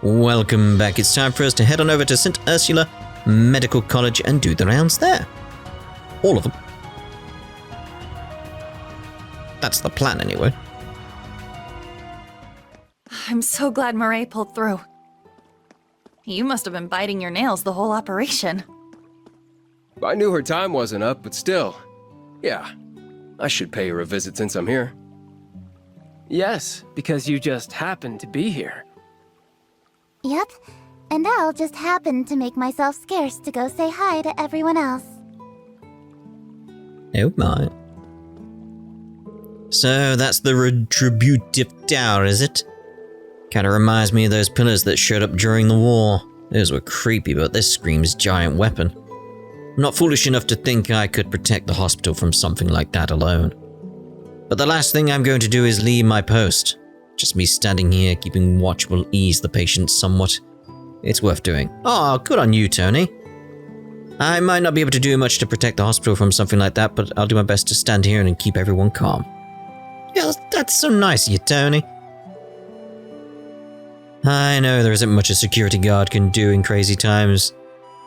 Welcome back. It's time for us to head on over to St. Ursula Medical College and do the rounds there. All of them. That's the plan, anyway. I'm so glad Mirelle pulled through. You must have been biting your nails the whole operation. I knew her time wasn't up, but still. Yeah, I should pay her a visit since I'm here. Yes, because you just happened to be here. Yep, and I'll just happen to make myself scarce to go say hi to everyone else. Oh my. So that's the retributive tower, is it? Kinda reminds me of those pillars that showed up during the war. Those were creepy, but this screams giant weapon. I'm not foolish enough to think I could protect the hospital from something like that alone. But the last thing I'm going to do is leave my post. Just me standing here keeping watch will ease the patients somewhat. It's worth doing. Oh, good on you, Tony. I might not be able to do much to protect the hospital from something like that, but I'll do my best to stand here and keep everyone calm. Yeah, that's so nice of you, Tony. I know there isn't much a security guard can do in crazy times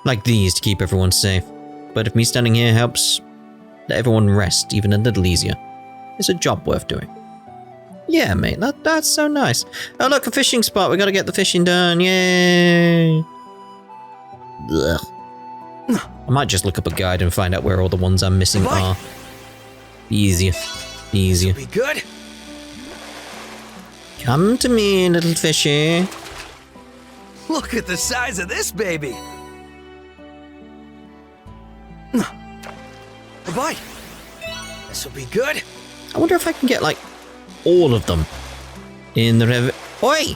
like these to keep everyone safe, but if me standing here helps let everyone rest even a little easier, it's a job worth doing. Yeah, mate, that's so nice. Oh, look, a fishing spot. We gotta get the fishing done. Yay. Ugh. I might just look up a guide and find out where all the ones I'm missing are. Easier. Easier. Be good. Come to me, little fishy. Look at the size of this baby. A bite. This'll be good. I wonder if I can get, like, all of them in the Oi!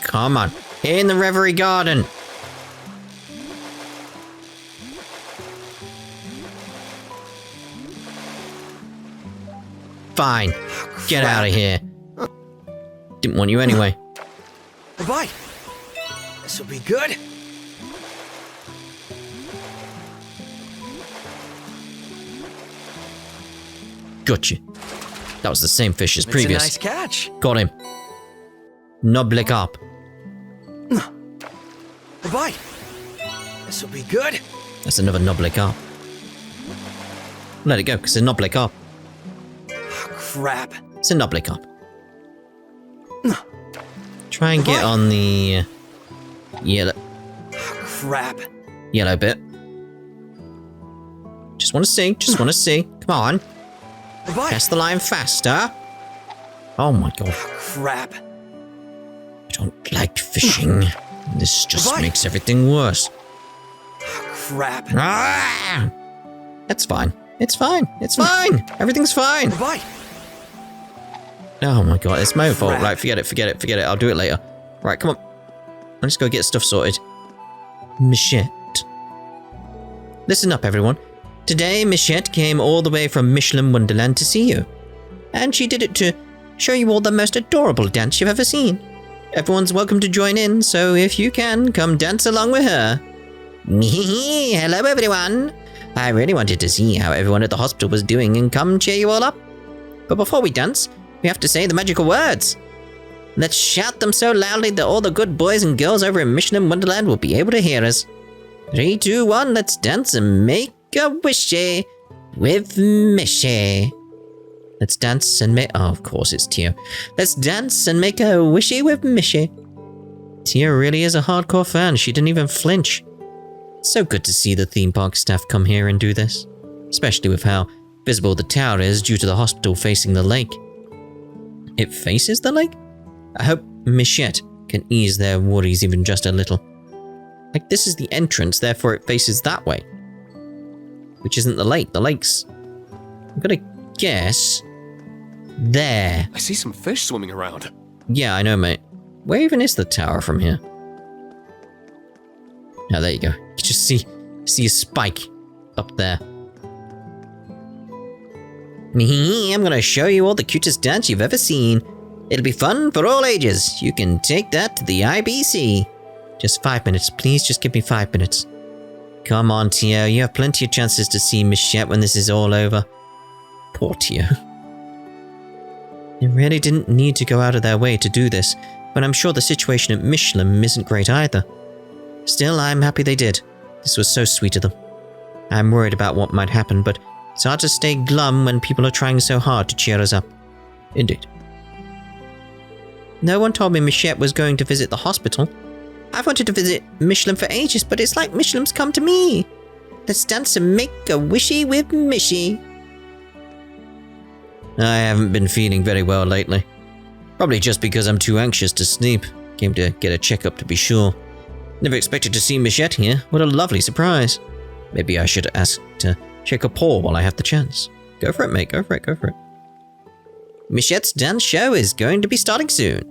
Come on. In the Reverie Garden. Fine. Get out of here. Didn't want you anyway. A bite. This'll be good. Gotcha. That was the same fish as previous. It's a nice catch. Got him. Noble up. A bite. This'll be good. That's another noble up. Let it go, because it's a noble up. Crap. It's a noble up. Try and get on the yellow. Crap. Yellow bit. Just want to see. Just want to see. Come on. Cast the line faster. Oh my god. Crap. I don't like fishing. This just makes everything worse. Crap. Ah! That's fine. It's fine. It's fine. Everything's fine. Oh my god, it's my own fault. Right, forget it, forget it, forget it. I'll do it later. Right, come on. Let's go get stuff sorted. Michette. Listen up, everyone. Today, Michette came all the way from Michelin Wonderland to see you. And she did it to show you all the most adorable dance you've ever seen. Everyone's welcome to join in, so if you can, come dance along with her. Hello, everyone. I really wanted to see how everyone at the hospital was doing and come cheer you all up. But before we dance, we have to say the magical words. Let's shout them so loudly that all the good boys and girls over in Michelin Wonderland will be able to hear us. 3, 2, 1, let's dance and make a wishy with Mishy. Let's dance and make... Oh, of course it's Tio. Let's dance and make a wishy with Mishy. Tio really is a hardcore fan. She didn't even flinch. It's so good to see the theme park staff come here and do this. Especially with how visible the tower is due to the hospital facing the lake. It faces the lake? I hope Michette can ease their worries even just a little. Like, this is the entrance, therefore it faces that way. Which isn't the lake. The lake's... I'm gonna guess... there. I see some fish swimming around. Yeah, I know, mate. Where even is the tower from here? Oh, there you go. You can just see a spike up there. I'm gonna show you all the cutest dance you've ever seen. It'll be fun for all ages. You can take that to the IBC. Just 5 minutes, please. Just give me 5 minutes. Come on, Tio. You have plenty of chances to see Michette when this is all over. Poor Tio. They really didn't need to go out of their way to do this, but I'm sure the situation at Michelin isn't great either. Still, I'm happy they did. This was so sweet of them. I'm worried about what might happen, but it's hard to stay glum when people are trying so hard to cheer us up. Indeed. No one told me Michette was going to visit the hospital. I've wanted to visit Michelin for ages, but it's like Michelin's come to me. Let's dance and make a wishy with Mishy. I haven't been feeling very well lately. Probably just because I'm too anxious to sleep. Came to get a checkup to be sure. Never expected to see Michette here. What a lovely surprise. Maybe I should ask to shake a paw while I have the chance. Go for it, mate. Go for it. Go for it. Michette's dance show is going to be starting soon.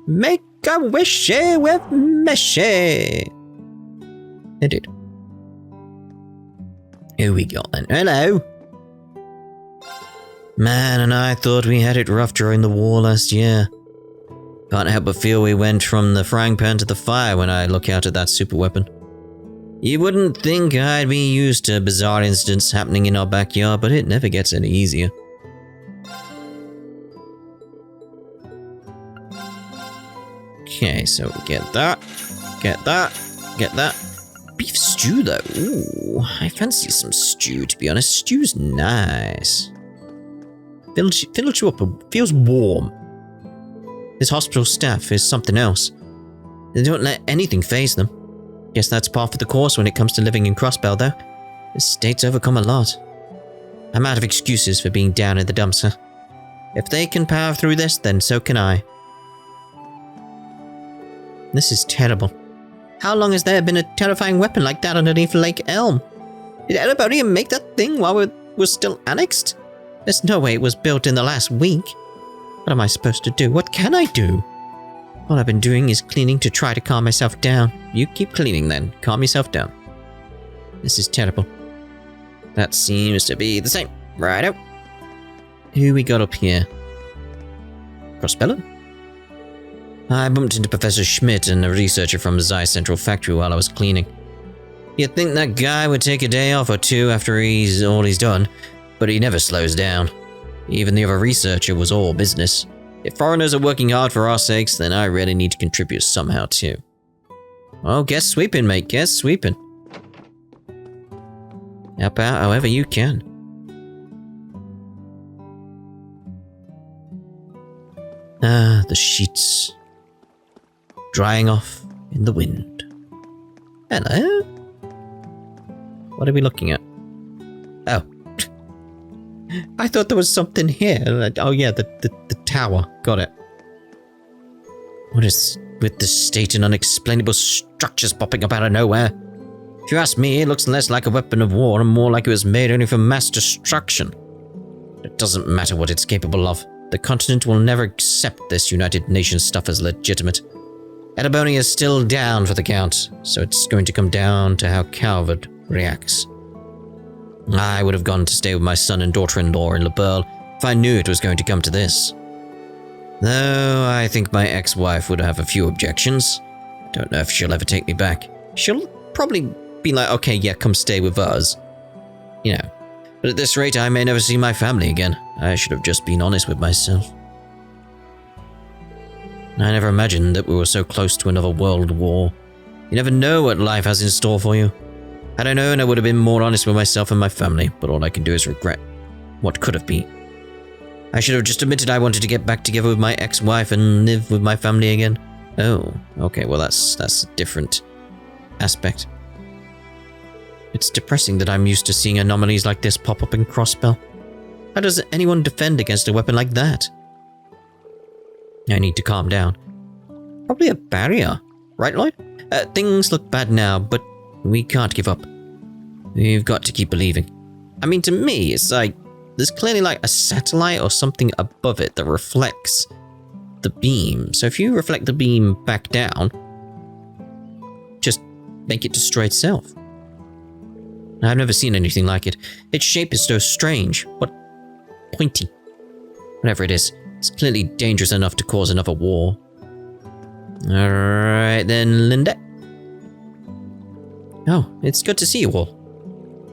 Make a wishy with Mishy. Indeed. Here we go then. Hello. Man, and I thought we had it rough during the war last year. Can't help but feel we went from the frying pan to the fire when I look out at that super weapon. You wouldn't think I'd be used to bizarre incidents happening in our backyard, but it never gets any easier. Okay, so get that, get that, get that. Beef stew though, ooh, I fancy some stew to be honest. Stew's nice. Fills you up, feels warm. This hospital staff is something else. They don't let anything faze them. Guess that's par for the course when it comes to living in Crossbell though. This state's overcome a lot. I'm out of excuses for being down in the dumps, huh? If they can power through this, then so can I. This is terrible. How long has there been a terrifying weapon like that underneath Lake Elm? Did anybody make that thing while it was still annexed? There's no way it was built in the last week. What am I supposed to do? What can I do? All I've been doing is cleaning to try to calm myself down. You keep cleaning then. Calm yourself down. This is terrible. That seems to be the same. Righto. Who we got up here? Crossbell? I bumped into Professor Schmidt and a researcher from Zai Central Factory while I was cleaning. You'd think that guy would take a day off or two after all he's done, but he never slows down. Even the other researcher was all business. If foreigners are working hard for our sakes, then I really need to contribute somehow too. Oh, guess sweeping, mate, guess sweeping. Help out however you can. Ah, the sheets. Drying off in the wind. Hello? What are we looking at? Oh. I thought there was something here. Oh yeah, the tower. Got it. What is with this state and unexplainable structures popping up out of nowhere? If you ask me, it looks less like a weapon of war and more like it was made only for mass destruction. It doesn't matter what it's capable of. The continent will never accept this United Nations stuff as legitimate. Ediboni is still down for the count, so it's going to come down to how Calvert reacts. I would have gone to stay with my son and daughter-in-law in La Perle if I knew it was going to come to this. Though I think my ex-wife would have a few objections. Don't know if she'll ever take me back. She'll probably be like, okay, yeah, come stay with us. You know, but at this rate I may never see my family again. I should have just been honest with myself. I never imagined that we were so close to another world war. You never know what life has in store for you. Had I known, I would have been more honest with myself and my family, but all I can do is regret what could have been. I should have just admitted I wanted to get back together with my ex-wife and live with my family again. Oh, okay, well that's a different aspect. It's depressing that I'm used to seeing anomalies like this pop up in Crossbell. How does anyone defend against a weapon like that? I need to calm down. Probably a barrier, right, Lloyd? Things look bad now, but we can't give up. We've got to keep believing. I mean, to me, it's like there's clearly like a satellite or something above it that reflects the beam. So if you reflect the beam back down, just make it destroy itself. I've never seen anything like it. Its shape is so strange. What? Pointy. Whatever it is, it's clearly dangerous enough to cause another war. Alright then, Linda. Oh, it's good to see you all.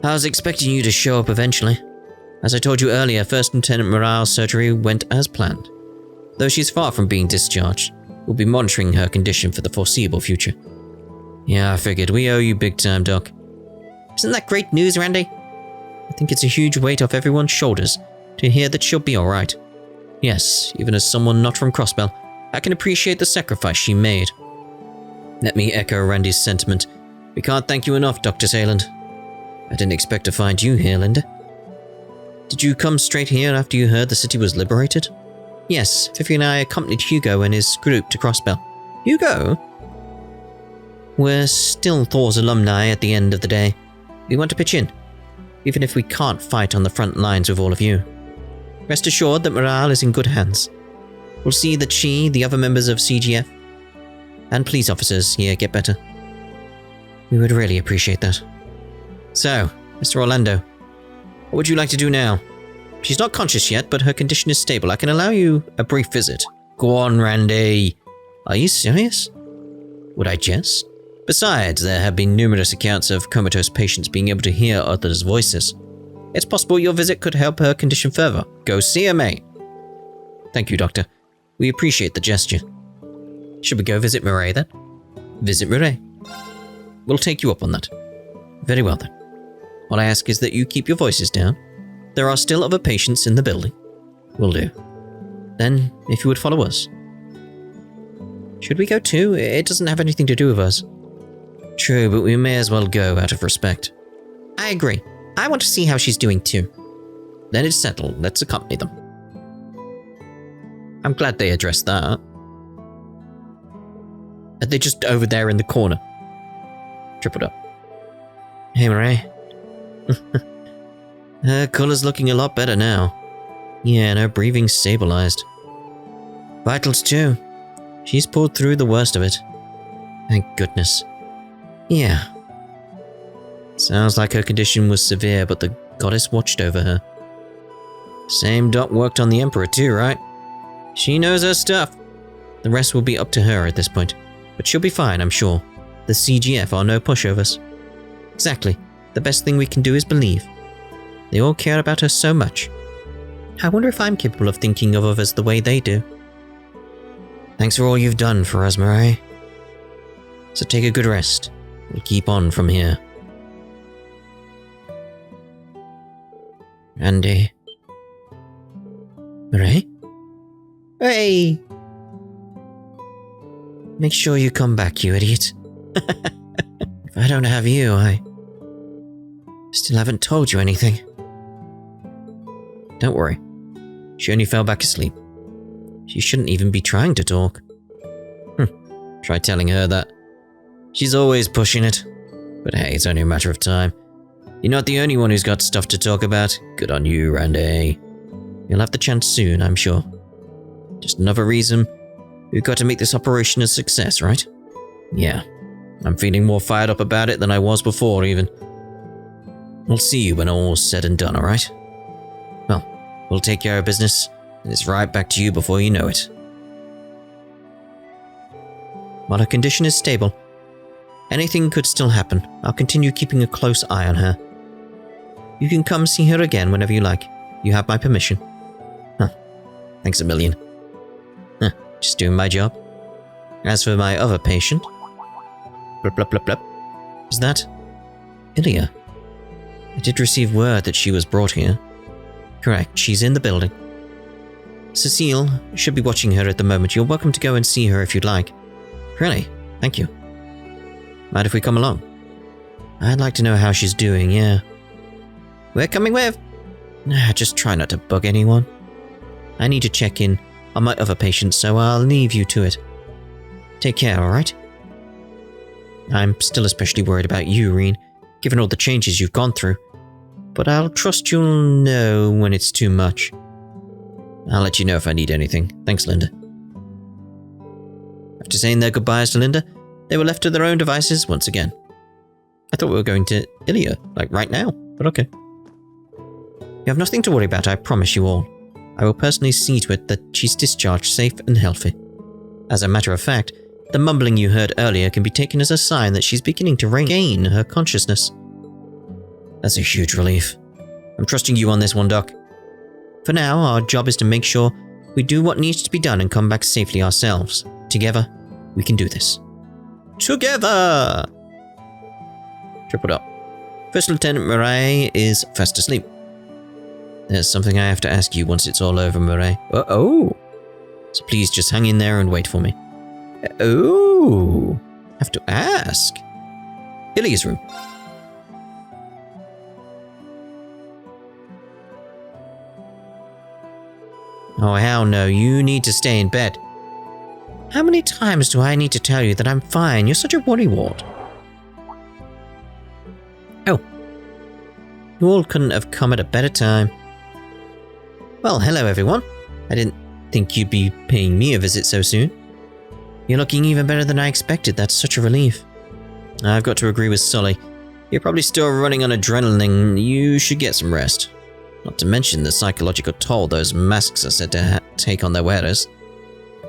I was expecting you to show up eventually. As I told you earlier, First Lieutenant Morale's surgery went as planned. Though she's far from being discharged, we'll be monitoring her condition for the foreseeable future. Yeah, I figured. We owe you big time, Doc. Isn't that great news, Randy? I think it's a huge weight off everyone's shoulders to hear that she'll be alright. Yes, even as someone not from Crossbell, I can appreciate the sacrifice she made. Let me echo Randy's sentiment. We can't thank you enough, Dr. Sayland. I didn't expect to find you here, Linda. Did you come straight here after you heard the city was liberated? Yes, Fifi and I accompanied Hugo and his group to Crossbell. Hugo? We're still Thor's alumni at the end of the day. We want to pitch in, even if we can't fight on the front lines with all of you. Rest assured that morale is in good hands. We'll see that she, the other members of CGF, and police officers here get better. We would really appreciate that. So, Mr. Orlando, what would you like to do now? She's not conscious yet, but her condition is stable. I can allow you a brief visit. Go on, Randy. Are you serious? Would I jest? Besides, there have been numerous accounts of comatose patients being able to hear others' voices. It's possible your visit could help her condition further. Go see her, mate. Thank you, Doctor. We appreciate the gesture. Should we go visit Mirelle then? Visit Mirelle. We'll take you up on that. Very well then. All I ask is that you keep your voices down. There are still other patients in the building. Will do. Then, if you would follow us. Should we go too? It doesn't have anything to do with us. True, but we may as well go out of respect. I agree. I want to see how she's doing too. Then it's settled. Let's accompany them. I'm glad they addressed that. Are they just over there in the corner? Tripled up. Hey, Mirelle. Her color's looking a lot better now. Yeah, and her breathing's stabilized. Vitals too. She's pulled through the worst of it. Thank goodness. Yeah. Sounds like her condition was severe, but the goddess watched over her. Same doc worked on the Emperor too, right? She knows her stuff. The rest will be up to her at this point. But she'll be fine, I'm sure. The CGF are no pushovers. Exactly. The best thing we can do is believe. They all care about her so much. I wonder if I'm capable of thinking of others the way they do. Thanks for all you've done for us, Mirelle. So take a good rest. We'll keep on from here. Randy. Mirelle? Hey! Make sure you come back, you idiot. If I don't have you, I still haven't told you anything. Don't worry. She only fell back asleep. She shouldn't even be trying to talk. Try telling her that. She's always pushing it. But hey, it's only a matter of time. You're not the only one who's got stuff to talk about. Good on you, Randy. You'll have the chance soon, I'm sure. Just another reason we've got to make this operation a success, right? Yeah. I'm feeling more fired up about it than I was before, even. We'll see you when all's said and done, alright? Well, we'll take care of business, and it's right back to you before you know it. While her condition is stable, anything could still happen. I'll continue keeping a close eye on her. You can come see her again whenever you like. You have my permission. Thanks a million. Just doing my job. As for my other patient... Blup, blup, blup, blup. Is that... Ilia? I did receive word that she was brought here. Correct, she's in the building. Cecile should be watching her at the moment. You're welcome to go and see her if you'd like. Really? Thank you. Mind if we come along? I'd like to know how she's doing, yeah. We're coming with. Just try not to bug anyone. I need to check in on my other patients, so I'll leave you to it. Take care, alright? I'm still especially worried about you, Reen, given all the changes you've gone through. But I'll trust you'll know when it's too much. I'll let you know if I need anything. Thanks, Linda. After saying their goodbyes to Linda, they were left to their own devices once again. I thought we were going to Ilia, like right now, but okay. You have nothing to worry about, I promise you all. I will personally see to it that she's discharged safe and healthy. As a matter of fact, the mumbling you heard earlier can be taken as a sign that she's beginning to regain her consciousness. That's a huge relief. I'm trusting you on this one, Doc. For now, our job is to make sure we do what needs to be done and come back safely ourselves. Together, we can do this. Together! Tripled up. First Lieutenant Mirelle is fast asleep. There's something I have to ask you once it's all over, Mirelle. Oh. So please just hang in there and wait for me. Oh. Have to ask. Ilia's room. Oh, hell no. You need to stay in bed. How many times do I need to tell you that I'm fine? You're such a worrywart. Oh. You all couldn't have come at a better time. Well, hello everyone. I didn't think you'd be paying me a visit so soon. You're looking even better than I expected. That's such a relief. I've got to agree with Sully. You're probably still running on adrenaline. You should get some rest. Not to mention the psychological toll those masks are said to take on their wearers.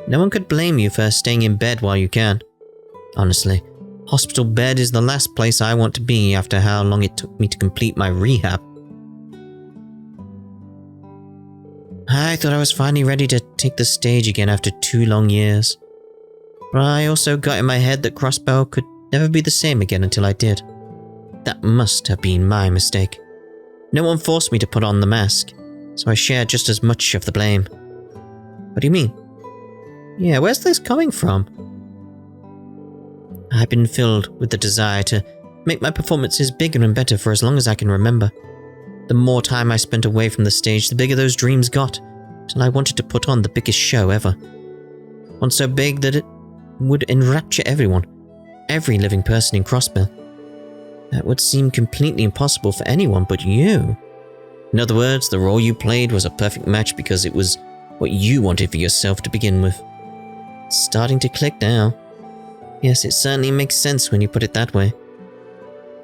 No one could blame you for staying in bed while you can. Honestly, hospital bed is the last place I want to be after how long it took me to complete my rehab. I thought I was finally ready to take the stage again after 2 long years. But I also got in my head that Crossbell could never be the same again until I did. That must have been my mistake. No one forced me to put on the mask, so I share just as much of the blame. What do you mean? Yeah, where's this coming from? I've been filled with the desire to make my performances bigger and better for as long as I can remember. The more time I spent away from the stage, the bigger those dreams got, till I wanted to put on the biggest show ever. One so big that it would enrapture everyone, every living person in Crossbell. That would seem completely impossible for anyone but you. In other words, the role you played was a perfect match because it was what you wanted for yourself to begin with. It's starting to click now. Yes, it certainly makes sense when you put it that way.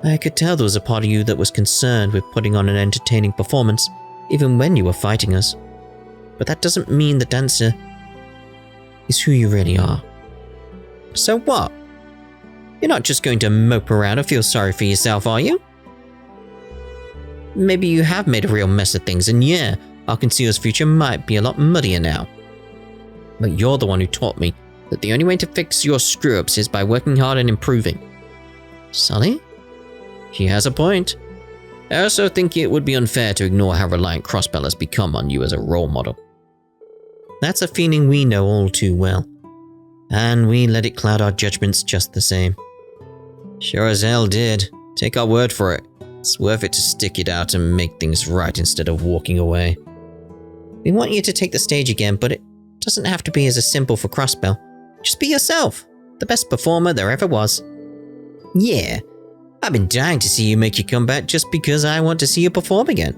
I could tell there was a part of you that was concerned with putting on an entertaining performance, even when you were fighting us. But that doesn't mean the dancer is who you really are. So what? You're not just going to mope around and feel sorry for yourself, are you? Maybe you have made a real mess of things, and yeah, Arkansio's future might be a lot muddier now. But you're the one who taught me that the only way to fix your screw-ups is by working hard and improving. Sully? She has a point. I also think it would be unfair to ignore how reliant Crossbell has become on you as a role model. That's a feeling we know all too well, and we let it cloud our judgments just the same. Sure as hell did. Take our word for it. It's worth it to stick it out and make things right instead of walking away. We want you to take the stage again, but it doesn't have to be as simple for Crossbell. Just be yourself, the best performer there ever was. Yeah, I've been dying to see you make your comeback just because I want to see you perform again.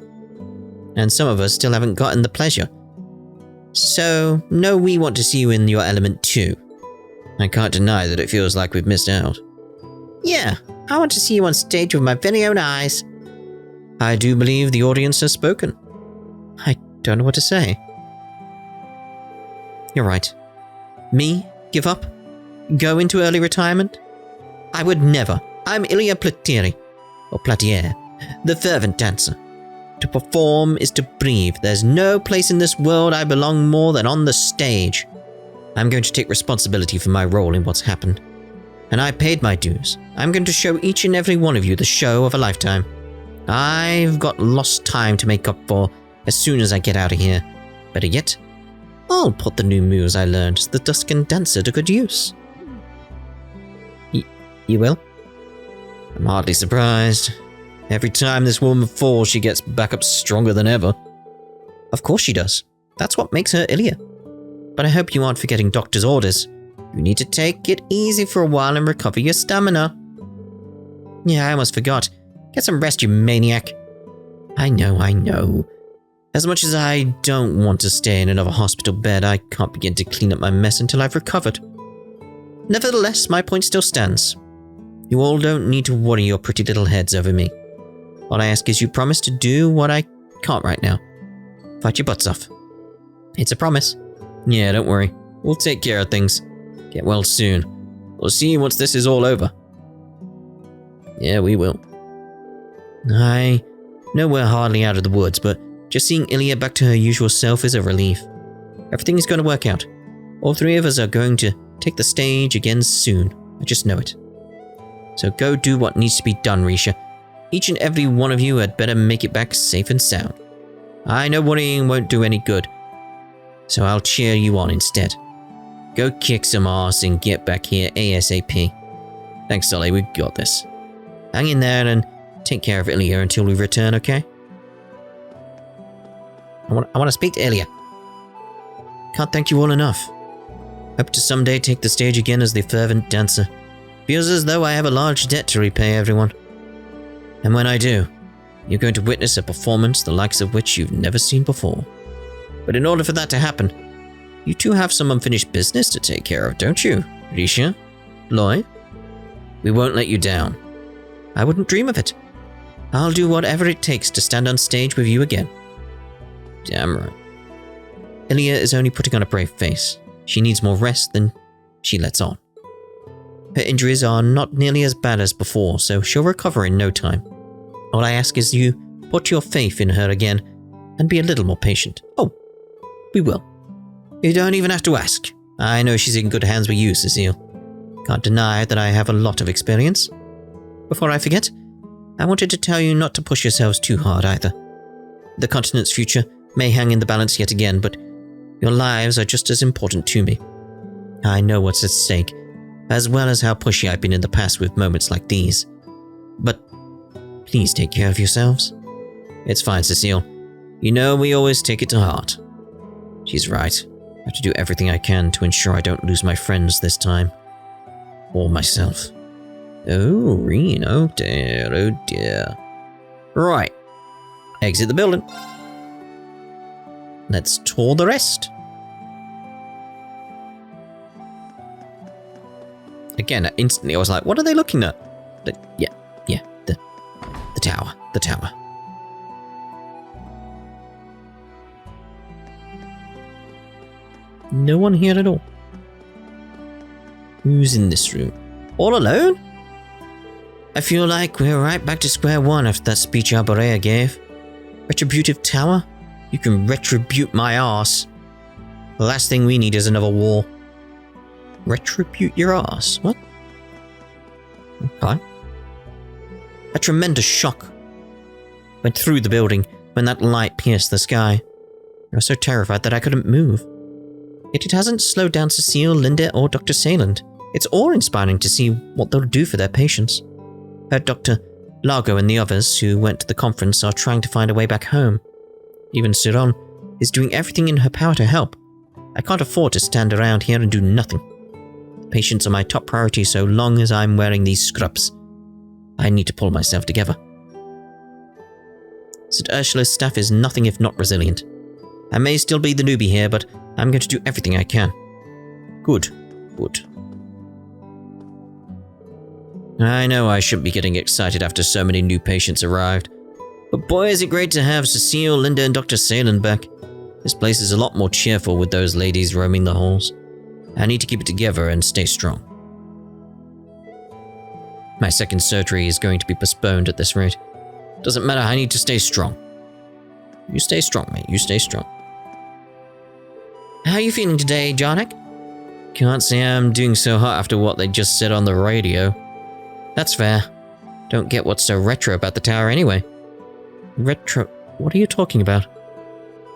And some of us still haven't gotten the pleasure. So, no, we want to see you in your element too. I can't deny that it feels like we've missed out. Yeah, I want to see you on stage with my very own eyes. I do believe the audience has spoken. I don't know what to say. You're right. Me? Give up? Go into early retirement? I would never. I'm Ilia Platieri, or Platier, the fervent dancer. To perform is to breathe. There's no place in this world I belong more than on the stage. I'm going to take responsibility for my role in what's happened. And I paid my dues. I'm going to show each and every one of you the show of a lifetime. I've got lost time to make up for as soon as I get out of here. Better yet, I'll put the new moves I learned as the Tuscan dancer to good use. You will? I'm hardly surprised. Every time this woman falls, she gets back up stronger than ever. Of course she does. That's what makes her Ilia. But I hope you aren't forgetting doctor's orders. You need to take it easy for a while and recover your stamina. Yeah, I almost forgot. Get some rest, you maniac. I know. As much as I don't want to stay in another hospital bed, I can't begin to clean up my mess until I've recovered. Nevertheless, my point still stands. You all don't need to worry your pretty little heads over me. All I ask is you promise to do what I can't right now. Fight your butts off. It's a promise. Yeah, don't worry. We'll take care of things. Get well soon. We'll see you once this is all over. Yeah, we will. I know we're hardly out of the woods, but just seeing Ilia back to her usual self is a relief. Everything is going to work out. All three of us are going to take the stage again soon. I just know it. So go do what needs to be done, Risha. Each and every one of you had better make it back safe and sound. I know worrying won't do any good, so I'll cheer you on instead. Go kick some ass and get back here ASAP. Thanks, Sully, we got this. Hang in there and take care of Ilia until we return, okay? I want to speak to Ilia. Can't thank you all enough. Hope to someday take the stage again as the fervent dancer. Feels as though I have a large debt to repay everyone. And when I do, you're going to witness a performance the likes of which you've never seen before. But in order for that to happen, you two have some unfinished business to take care of, don't you, Risha? Loy? We won't let you down. I wouldn't dream of it. I'll do whatever it takes to stand on stage with you again. Damn right. Ilia is only putting on a brave face. She needs more rest than she lets on. Her injuries are not nearly as bad as before, so she'll recover in no time. All I ask is you put your faith in her again and be a little more patient. Oh, we will. You don't even have to ask. I know she's in good hands with you, Cecile. Can't deny that I have a lot of experience. Before I forget, I wanted to tell you not to push yourselves too hard either. The continent's future may hang in the balance yet again, but your lives are just as important to me. I know what's at stake, as well as how pushy I've been in the past with moments like these. But please take care of yourselves. It's fine, Cecile. You know we always take it to heart. She's right. I have to do everything I can to ensure I don't lose my friends this time. Or myself. Oh, Reen, oh dear. Right. Exit the building. Let's tour the rest. Again, instantly I was like, what are they looking at? The tower. No one here at all. Who's in this room? All alone? I feel like we're right back to square one after that speech Alborea gave. Retributive tower? You can retribute my arse. The last thing we need is another war. Retribute your arse? What? Okay. A tremendous shock went through the building when that light pierced the sky. I was so terrified that I couldn't move. Yet it hasn't slowed down Cecile, Linda, or Dr. Sayland. It's awe-inspiring to see what they'll do for their patients. Heard Dr. Largo and the others who went to the conference are trying to find a way back home. Even Suron is doing everything in her power to help. I can't afford to stand around here and do nothing. The patients are my top priority so long as I'm wearing these scrubs. I need to pull myself together. St. Ursula's staff is nothing if not resilient. I may still be the newbie here, but I'm going to do everything I can. Good. I know I shouldn't be getting excited after so many new patients arrived. But boy is it great to have Cecile, Linda and Dr. Sayland back. This place is a lot more cheerful with those ladies roaming the halls. I need to keep it together and stay strong. My second surgery is going to be postponed at this rate. Doesn't matter, I need to stay strong. You stay strong, mate, you stay strong. How are you feeling today, Jarnik? Can't say I'm doing so hot after what they just said on the radio. That's fair. Don't get what's so retro about the tower anyway. Retro? What are you talking about?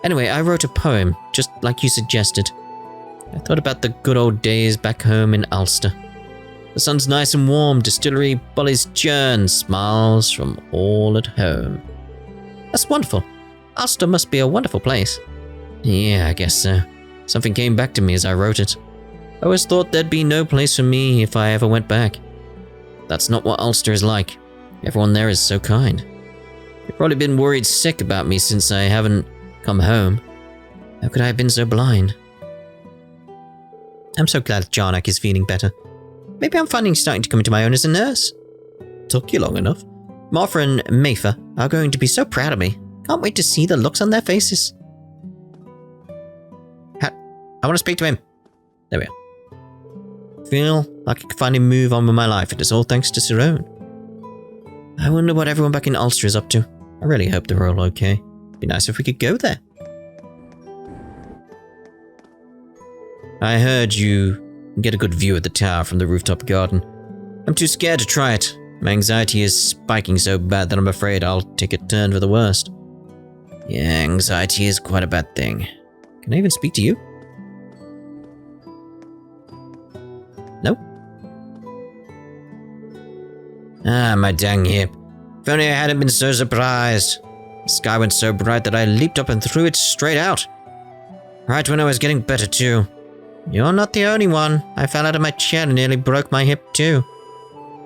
Anyway, I wrote a poem, just like you suggested. I thought about the good old days back home in Ulster. The sun's nice and warm, distillery bullies churn, smiles from all at home. That's wonderful. Ulster must be a wonderful place. Yeah, I guess so. Something came back to me as I wrote it. I always thought there'd be no place for me if I ever went back. That's not what Ulster is like. Everyone there is so kind. They've probably been worried sick about me since I haven't come home. How could I have been so blind? I'm so glad Jarnik is feeling better. Maybe I'm finally starting to come into my own as a nurse. Took you long enough. Martha and Mayfa are going to be so proud of me. Can't wait to see the looks on their faces. I want to speak to him. There we are. Feel like I can finally move on with my life. It is all thanks to Cerrone. I wonder what everyone back in Ulster is up to. I really hope they're all okay. Be nice if we could go there. I heard you get a good view of the tower from the rooftop garden. I'm too scared to try it. My anxiety is spiking so bad that I'm afraid I'll take a turn for the worst. Yeah, anxiety is quite a bad thing. Can I even speak to you? No? Ah, my dang hip. If only I hadn't been so surprised. The sky went so bright that I leaped up and threw it straight out. Right when I was getting better too. You're not the only one. I fell out of my chair and nearly broke my hip too.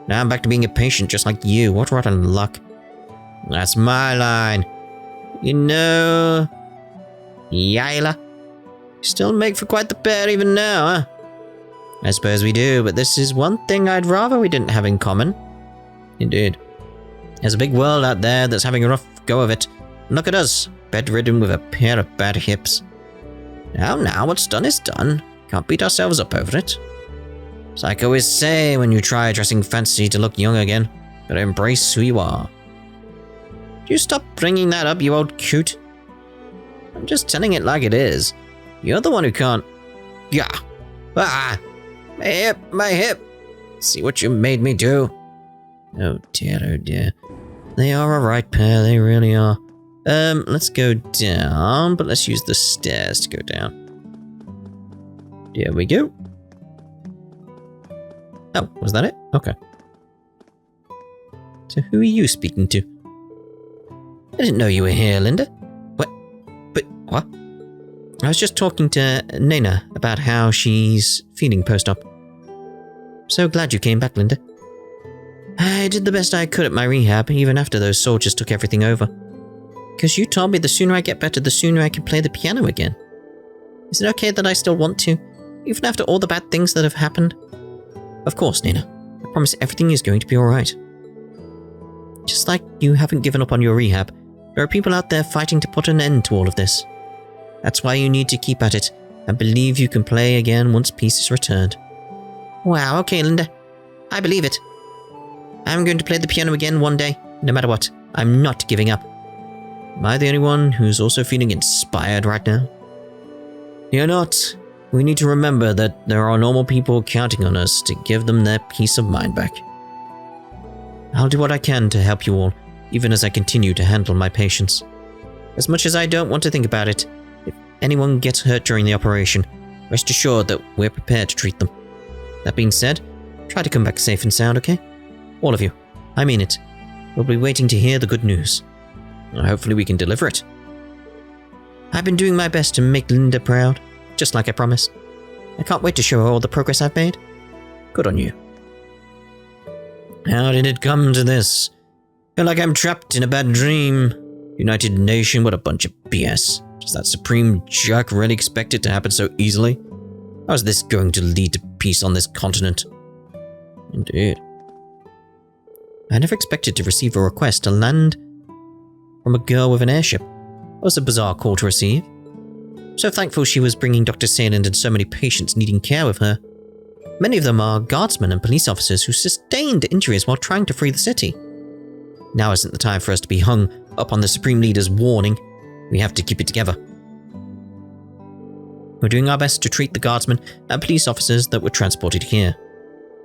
Now I'm back to being a patient just like you. What rotten luck. That's my line. You know... Ilia? Still make for quite the pair even now, huh? I suppose we do, but this is one thing I'd rather we didn't have in common. Indeed. There's a big world out there that's having a rough go of it. And look at us, bedridden with a pair of bad hips. Now, what's done is done. Can't beat ourselves up over it. It's like I always say when you try dressing fancy to look young again, gotta embrace who you are. Do you stop bringing that up, you old coot? I'm just telling it like it is. You're the one who can't... Yeah. Ah! My hip! See what you made me do? Oh dear. They are a right pair, they really are. Let's go down, but let's use the stairs to go down. There we go. Oh, was that it? Okay. So who are you speaking to? I didn't know you were here, Linda. What? I was just talking to Nena about how she's feeling post-op. So glad you came back, Linda. I did the best I could at my rehab, even after those soldiers took everything over. Because you told me the sooner I get better, the sooner I can play the piano again. Is it okay that I still want to, even after all the bad things that have happened? Of course, Nena. I promise everything is going to be alright. Just like you haven't given up on your rehab, there are people out there fighting to put an end to all of this. That's why you need to keep at it, and believe you can play again once peace is returned. Wow, okay, Linda. I believe it. I'm going to play the piano again one day, no matter what. I'm not giving up. Am I the only one who's also feeling inspired right now? You're not. We need to remember that there are normal people counting on us to give them their peace of mind back. I'll do what I can to help you all, even as I continue to handle my patients. As much as I don't want to think about it, if anyone gets hurt during the operation, rest assured that we're prepared to treat them. That being said, try to come back safe and sound, okay? All of you. I mean it. We'll be waiting to hear the good news. Hopefully we can deliver it. I've been doing my best to make Linda proud, just like I promised. I can't wait to show her all the progress I've made. Good on you. How did it come to this? Feel like I'm trapped in a bad dream. United Nation, what a bunch of BS. Does that supreme jerk really expect it to happen so easily? How is this going to lead to peace on this continent? Indeed. I never expected to receive a request to land from a girl with an airship. That was a bizarre call to receive. So thankful she was bringing Dr. Sayland and so many patients needing care with her. Many of them are guardsmen and police officers who sustained injuries while trying to free the city. Now isn't the time for us to be hung up on the Supreme Leader's warning. We have to keep it together. We're doing our best to treat the guardsmen and police officers that were transported here.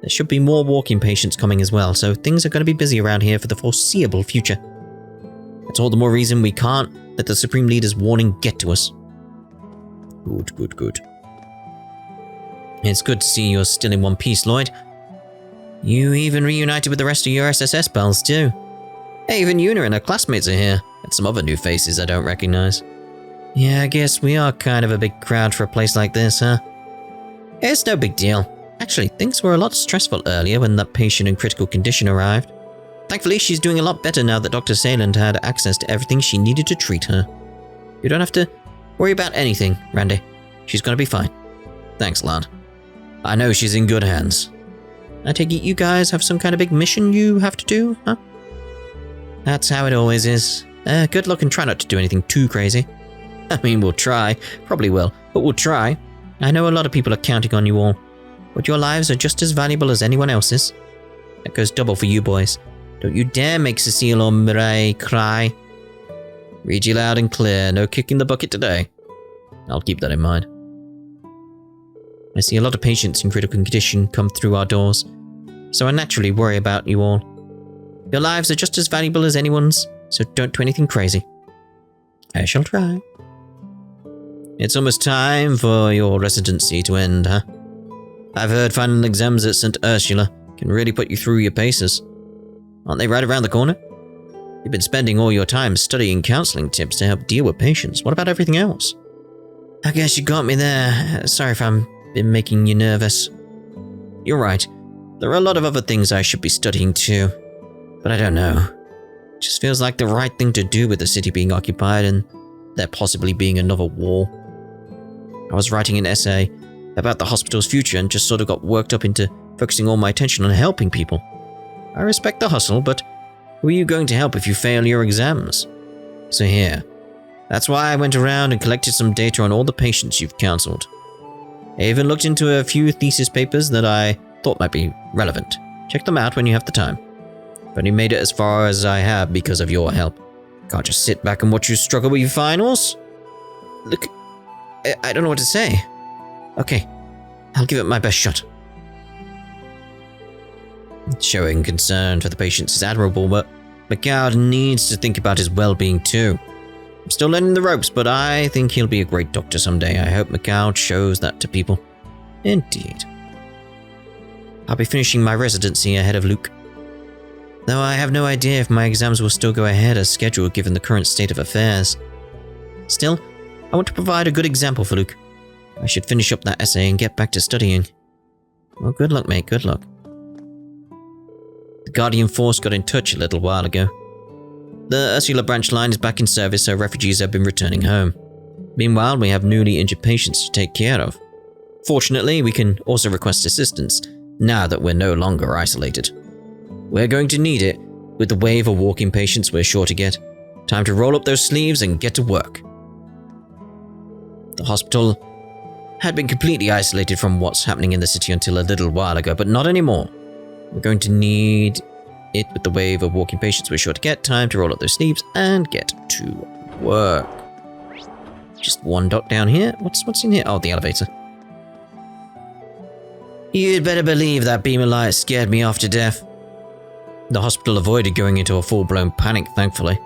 There should be more walk-in patients coming as well, so things are going to be busy around here for the foreseeable future. That's all the more reason we can't let the Supreme Leader's warning get to us. Good. It's good to see you're still in one piece, Lloyd. You even reunited with the rest of your SSS pals too. Hey, even Una and her classmates are here, and some other new faces I don't recognize. Yeah, I guess we are kind of a big crowd for a place like this, huh? It's no big deal. Actually, things were a lot stressful earlier when that patient in critical condition arrived. Thankfully, she's doing a lot better now that Dr. Sayland had access to everything she needed to treat her. You don't have to worry about anything, Randy. She's gonna be fine. Thanks, lad. I know she's in good hands. I take it you guys have some kind of big mission you have to do, huh? That's how it always is. Good luck and try not to do anything too crazy. I mean, we'll try. Probably will, but we'll try. I know a lot of people are counting on you all, but your lives are just as valuable as anyone else's. That goes double for you boys. Don't you dare make Cecile or Mireille cry. Read you loud and clear, no kicking the bucket today. I'll keep that in mind. I see a lot of patients in critical condition come through our doors, so I naturally worry about you all. Your lives are just as valuable as anyone's, so don't do anything crazy. I shall try. It's almost time for your residency to end, huh? I've heard final exams at St. Ursula can really put you through your paces. Aren't they right around the corner? You've been spending all your time studying counseling tips to help deal with patients. What about everything else? I guess you got me there. Sorry if I've been making you nervous. You're right. There are a lot of other things I should be studying too. But I don't know. It just feels like the right thing to do with the city being occupied and there possibly being another war. I was writing an essay about the hospital's future and just sort of got worked up into focusing all my attention on helping people. I respect the hustle, but who are you going to help if you fail your exams? So here. That's why I went around and collected some data on all the patients you've counseled. I even looked into a few thesis papers that I thought might be relevant. Check them out when you have the time. I've only made it as far as I have because of your help. Can't just sit back and watch you struggle with your finals. Look, I don't know what to say. Okay, I'll give it my best shot. Showing concern for the patients is admirable, but McCloud needs to think about his well-being too. I'm still learning the ropes, but I think he'll be a great doctor someday. I hope McCloud shows that to people. Indeed. I'll be finishing my residency ahead of Luke. Though I have no idea if my exams will still go ahead as scheduled given the current state of affairs. Still, I want to provide a good example for Luke. I should finish up that essay and get back to studying. Well, good luck, mate, good luck. The Guardian Force got in touch a little while ago. The Ursula branch line is back in service, so refugees have been returning home. Meanwhile, we have newly injured patients to take care of. Fortunately, we can also request assistance, now that we're no longer isolated. We're going to need it, with the wave of walking patients we're sure to get. Time to roll up those sleeves and get to work. The hospital had been completely isolated from what's happening in the city until a little while ago, but not anymore. We're going to need it with the wave of walking patients we're sure to get. Time to roll up those sleeves and get to work. Just one dot down here. What's in here? Oh, the elevator. You'd better believe that beam of light scared me off to death. The hospital avoided going into a full-blown panic, thankfully.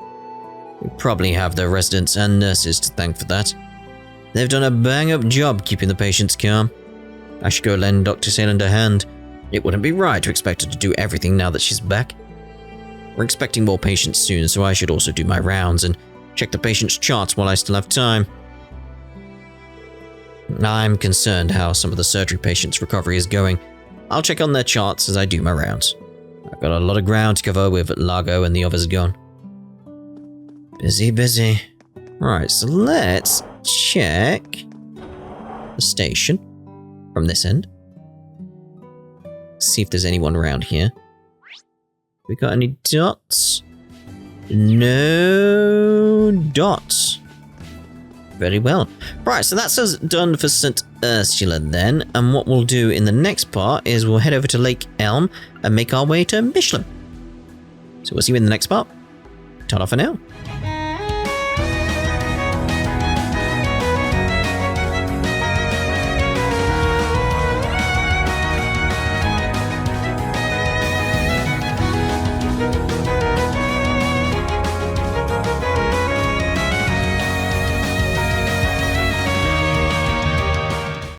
We probably have the residents and nurses to thank for that. They've done a bang-up job keeping the patients calm. I should go lend Dr. Sayland a hand. It wouldn't be right to expect her to do everything now that she's back. We're expecting more patients soon, so I should also do my rounds and check the patient's charts while I still have time. I'm concerned how some of the surgery patients' recovery is going. I'll check on their charts as I do my rounds. I've got a lot of ground to cover with Largo and the others gone. Busy. Right, so let's check the station from this end. See if there's anyone around here. We got any dots? No dots. Very well. Right, so that's us done for St. Ursula then. And what we'll do in the next part is we'll head over to Lake Elm and make our way to Michelin. So we'll see you in the next part. Ta-da for now.